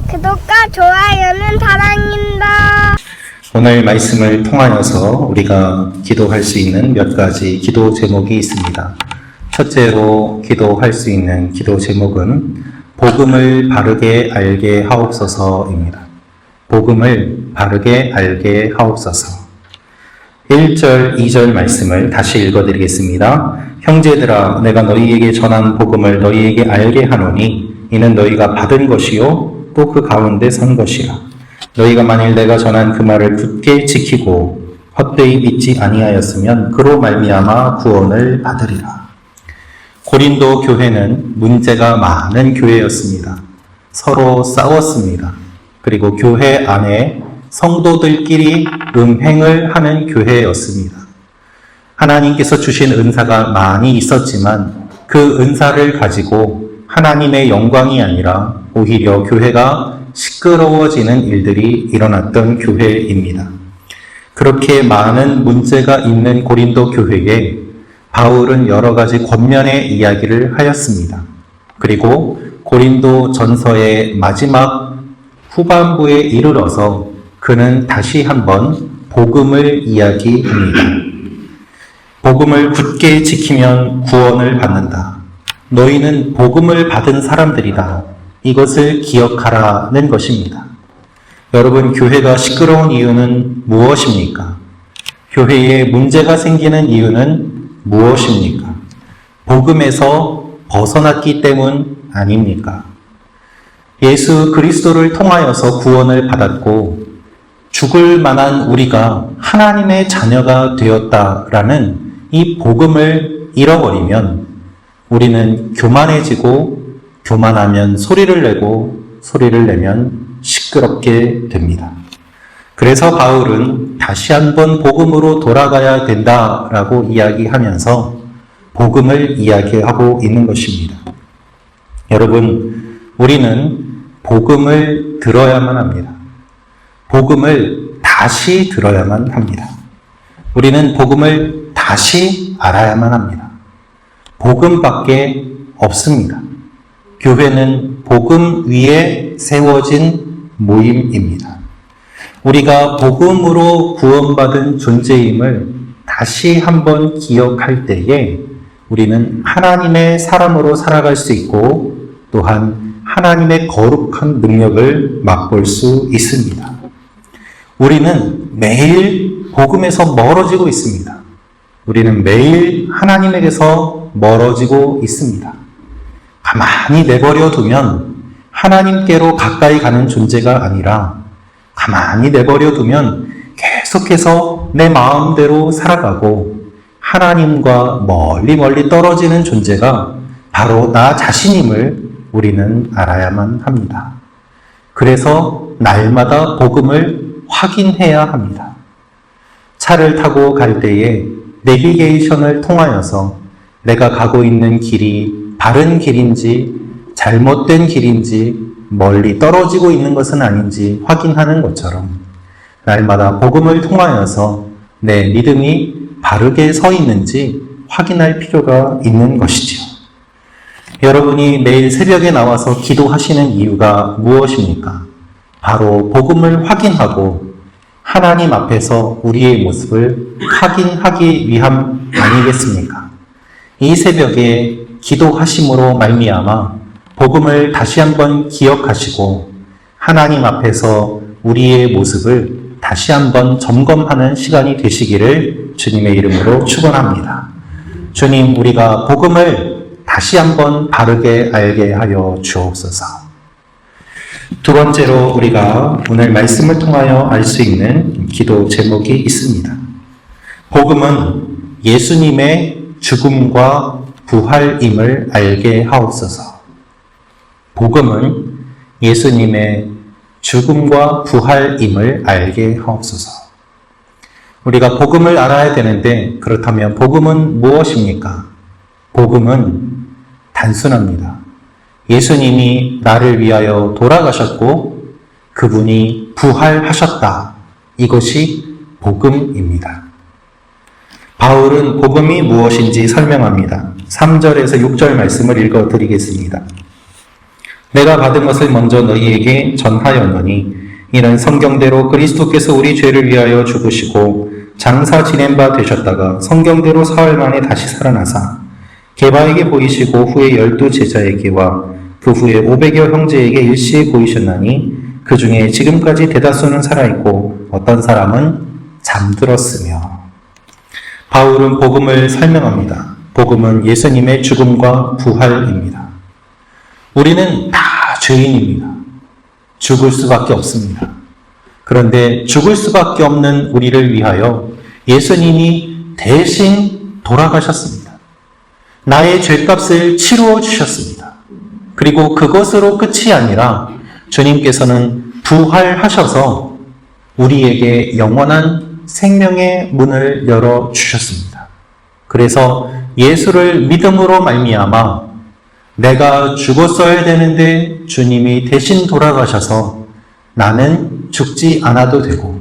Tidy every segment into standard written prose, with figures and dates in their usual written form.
구독과 좋아요는 사랑입니다. 오늘 말씀을 통하여서 우리가 기도할 수 있는 몇 가지 기도 제목이 있습니다. 첫째로 기도할 수 있는 기도 제목은 복음을 바르게 알게 하옵소서입니다. 복음을 바르게 알게 하옵소서. 1절, 2절 말씀을 다시 읽어드리겠습니다. 형제들아, 내가 너희에게 전한 복음을 너희에게 알게 하노니 이는 너희가 받은 것이요 또 그 가운데 선 것이라. 너희가 만일 내가 전한 그 말을 굳게 지키고 헛되이 믿지 아니하였으면 그로 말미암아 구원을 받으리라. 고린도 교회는 문제가 많은 교회였습니다. 서로 싸웠습니다. 그리고 교회 안에 성도들끼리 음행을 하는 교회였습니다. 하나님께서 주신 은사가 많이 있었지만 그 은사를 가지고 하나님의 영광이 아니라 오히려 교회가 시끄러워지는 일들이 일어났던 교회입니다. 그렇게 많은 문제가 있는 고린도 교회에 바울은 여러 가지 권면의 이야기를 하였습니다. 그리고 고린도 전서의 마지막 후반부에 이르러서 그는 다시 한번 복음을 이야기합니다. 복음을 굳게 지키면 구원을 받는다. 너희는 복음을 받은 사람들이다. 이것을 기억하라는 것입니다. 여러분, 교회가 시끄러운 이유는 무엇입니까? 교회에 문제가 생기는 이유는 무엇입니까? 복음에서 벗어났기 때문 아닙니까? 예수 그리스도를 통하여서 구원을 받았고 죽을 만한 우리가 하나님의 자녀가 되었다라는 이 복음을 잃어버리면 우리는 교만해지고 교만하면 소리를 내고 소리를 내면 시끄럽게 됩니다. 그래서 바울은 다시 한번 복음으로 돌아가야 된다라고 이야기하면서 복음을 이야기하고 있는 것입니다. 여러분, 우리는 복음을 들어야만 합니다. 복음을 다시 들어야만 합니다. 우리는 복음을 다시 알아야만 합니다. 복음밖에 없습니다. 교회는 복음 위에 세워진 모임입니다. 우리가 복음으로 구원받은 존재임을 다시 한번 기억할 때에 우리는 하나님의 사람으로 살아갈 수 있고 또한 하나님의 거룩한 능력을 맛볼 수 있습니다. 우리는 매일 복음에서 멀어지고 있습니다. 우리는 매일 하나님에게서 멀어지고 있습니다. 가만히 내버려 두면 하나님께로 가까이 가는 존재가 아니라 가만히 내버려 두면 계속해서 내 마음대로 살아가고 하나님과 멀리 떨어지는 존재가 바로 나 자신임을 우리는 알아야만 합니다. 그래서 날마다 복음을 확인해야 합니다. 차를 타고 갈 때에 내비게이션을 통하여서 내가 가고 있는 길이 바른 길인지 잘못된 길인지 멀리 떨어지고 있는 것은 아닌지 확인하는 것처럼 날마다 복음을 통하여서 내 믿음이 바르게 서 있는지 확인할 필요가 있는 것이죠. 여러분이 매일 새벽에 나와서 기도하시는 이유가 무엇입니까? 바로 복음을 확인하고 하나님 앞에서 우리의 모습을 확인하기 위함 아니겠습니까? 이 새벽에 기도하심으로 말미암아 복음을 다시 한번 기억하시고 하나님 앞에서 우리의 모습을 다시 한번 점검하는 시간이 되시기를 주님의 이름으로 축원합니다. 주님, 우리가 복음을 다시 한번 바르게 알게 하여 주옵소서. 두 번째로 우리가 오늘 말씀을 통하여 알 수 있는 기도 제목이 있습니다. 복음은 예수님의 죽음과 부활임을 알게 하옵소서. 복음은 예수님의 죽음과 부활임을 알게 하옵소서. 우리가 복음을 알아야 되는데 그렇다면 복음은 무엇입니까? 복음은 단순합니다. 예수님이 나를 위하여 돌아가셨고 그분이 부활하셨다. 이것이 복음입니다. 바울은 복음이 무엇인지 설명합니다. 3절에서 6절 말씀을 읽어드리겠습니다. 내가 받은 것을 먼저 너희에게 전하였노니 이는 성경대로 그리스도께서 우리 죄를 위하여 죽으시고 장사 지낸 바 되셨다가 성경대로 사흘 만에 다시 살아나사 게바에게 보이시고 후에 12 제자에게와 그 후에 500여 형제에게 일시에 보이셨나니 그 중에 지금까지 대다수는 살아있고 어떤 사람은 잠들었으며. 바울은 복음을 설명합니다. 복음은 예수님의 죽음과 부활입니다. 우리는 다 죄인입니다. 죽을 수밖에 없습니다. 그런데 죽을 수밖에 없는 우리를 위하여 예수님이 대신 돌아가셨습니다. 나의 죄값을 치루어 주셨습니다. 그리고 그것으로 끝이 아니라 주님께서는 부활하셔서 우리에게 영원한 생명의 문을 열어 주셨습니다. 그래서 예수를 믿음으로 말미암아 내가 죽었어야 되는데 주님이 대신 돌아가셔서 나는 죽지 않아도 되고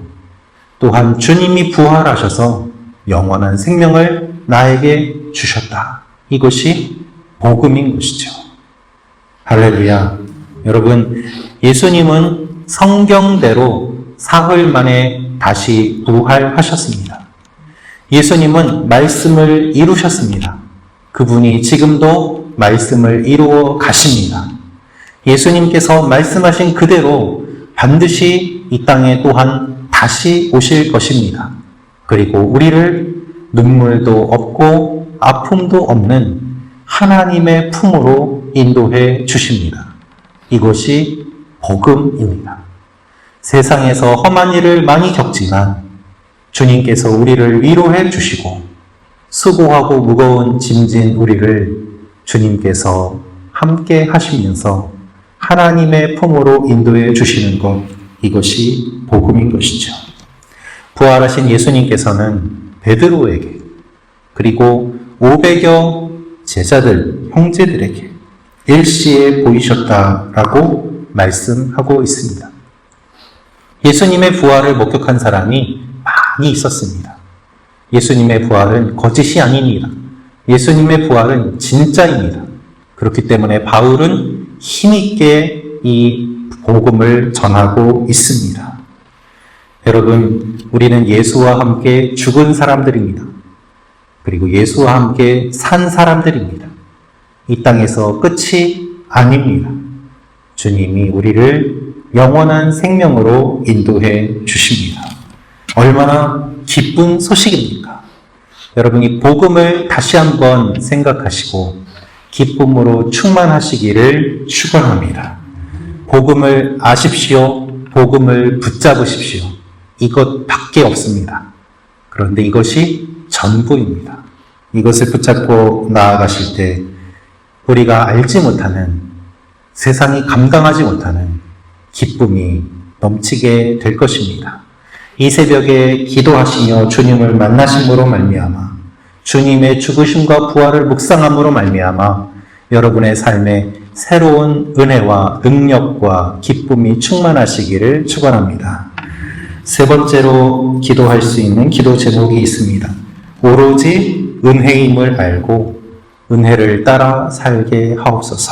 또한 주님이 부활하셔서 영원한 생명을 나에게 주셨다. 이것이 복음인 것이죠. 할렐루야. 여러분, 예수님은 성경대로 사흘 만에 다시 부활하셨습니다. 예수님은 말씀을 이루셨습니다. 그분이 지금도 말씀을 이루어 가십니다. 예수님께서 말씀하신 그대로 반드시 이 땅에 또한 다시 오실 것입니다. 그리고 우리를 눈물도 없고 아픔도 없는 하나님의 품으로 인도해 주십니다. 이것이 복음입니다. 세상에서 험한 일을 많이 겪지만 주님께서 우리를 위로해 주시고 수고하고 무거운 짐진 우리를 주님께서 함께 하시면서 하나님의 품으로 인도해 주시는 것, 이것이 복음인 것이죠. 부활하신 예수님께서는 베드로에게 그리고 500여 제자들, 형제들에게 일시에 보이셨다라고 말씀하고 있습니다. 예수님의 부활을 목격한 사람이 많이 있었습니다. 예수님의 부활은 거짓이 아닙니다. 예수님의 부활은 진짜입니다. 그렇기 때문에 바울은 힘있게 이 복음을 전하고 있습니다. 여러분, 우리는 예수와 함께 죽은 사람들입니다. 그리고 예수와 함께 산 사람들입니다. 이 땅에서 끝이 아닙니다. 주님이 우리를 영원한 생명으로 인도해 주십니다. 얼마나 기쁜 소식입니까? 여러분, 이 복음을 다시 한번 생각하시고 기쁨으로 충만하시기를 축원합니다. 복음을 아십시오. 복음을 붙잡으십시오. 이것밖에 없습니다. 그런데 이것이 전부입니다. 이것을 붙잡고 나아가실 때 우리가 알지 못하는, 세상이 감당하지 못하는 기쁨이 넘치게 될 것입니다. 이 새벽에 기도하시며 주님을 만나심으로 말미암아 주님의 죽으심과 부활을 묵상함으로 말미암아 여러분의 삶에 새로운 은혜와 능력과 기쁨이 충만하시기를 축원합니다. 세 번째로 기도할 수 있는 기도 제목이 있습니다. 오로지 은혜임을 알고 은혜를 따라 살게 하옵소서.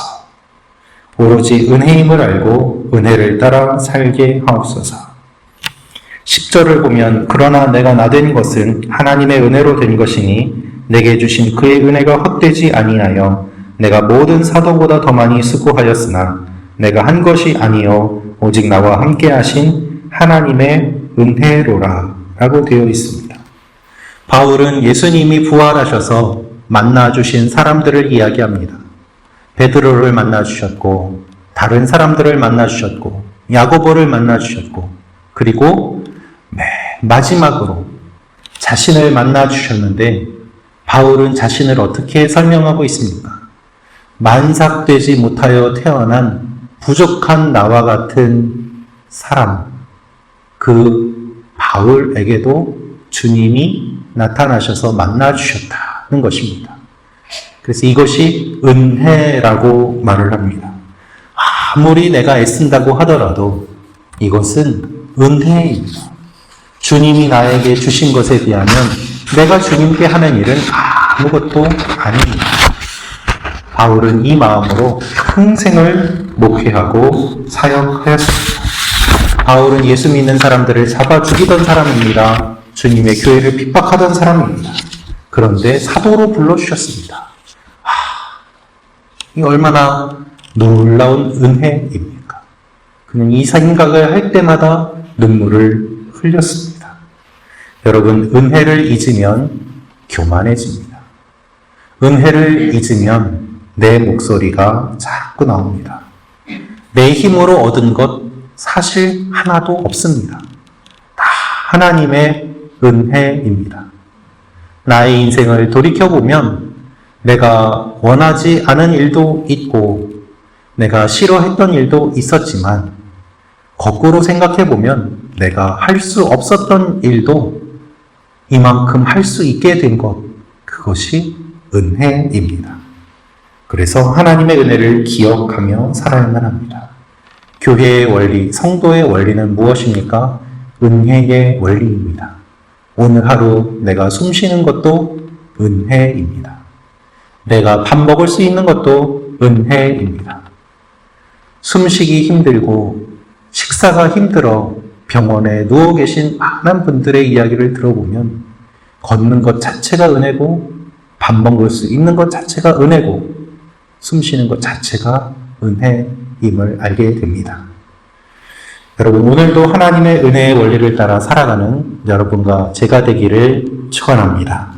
오로지 은혜임을 알고 은혜를 따라 살게 하옵소서. 10절을 보면 그러나 내가 나된 것은 하나님의 은혜로 된 것이니 내게 주신 그의 은혜가 헛되지 아니하여 내가 모든 사도보다 더 많이 수고하였으나 내가 한 것이 아니요 오직 나와 함께 하신 하나님의 은혜로라 라고 되어 있습니다. 바울은 예수님이 부활하셔서 만나주신 사람들을 이야기합니다. 베드로를 만나주셨고 다른 사람들을 만나주셨고 야고보를 만나주셨고 그리고 맨 마지막으로 자신을 만나주셨는데 바울은 자신을 어떻게 설명하고 있습니까? 만삭되지 못하여 태어난 부족한 나와 같은 사람, 그 바울에게도 주님이 나타나셔서 만나주셨다는 것입니다. 그래서 이것이 은혜라고 말을 합니다. 아무리 내가 애쓴다고 하더라도 이것은 은혜입니다. 주님이 나에게 주신 것에 비하면 내가 주님께 하는 일은 아무것도 아닙니다. 바울은 이 마음으로 평생을 목회하고 사역하였습니다. 바울은 예수 믿는 사람들을 잡아 죽이던 사람입니다. 주님의 교회를 핍박하던 사람입니다. 그런데 사도로 불러주셨습니다. 이 얼마나 놀라운 은혜입니까? 그는 이 생각을 할 때마다 눈물을 흘렸습니다. 여러분, 은혜를 잊으면 교만해집니다. 은혜를 잊으면 내 목소리가 자꾸 나옵니다. 내 힘으로 얻은 것 사실 하나도 없습니다. 다 하나님의 은혜입니다. 나의 인생을 돌이켜보면 내가 원하지 않은 일도 있고 내가 싫어했던 일도 있었지만 거꾸로 생각해보면 내가 할 수 없었던 일도 이만큼 할 수 있게 된 것, 그것이 은혜입니다. 그래서 하나님의 은혜를 기억하며 살아야만 합니다. 교회의 원리, 성도의 원리는 무엇입니까? 은혜의 원리입니다. 오늘 하루 내가 숨 쉬는 것도 은혜입니다. 내가 밥 먹을 수 있는 것도 은혜입니다. 숨쉬기 힘들고 식사가 힘들어 병원에 누워 계신 많은 분들의 이야기를 들어보면 걷는 것 자체가 은혜고 밥 먹을 수 있는 것 자체가 은혜고 숨 쉬는 것 자체가 은혜임을 알게 됩니다. 여러분, 오늘도 하나님의 은혜의 원리를 따라 살아가는 여러분과 제가 되기를 축원합니다.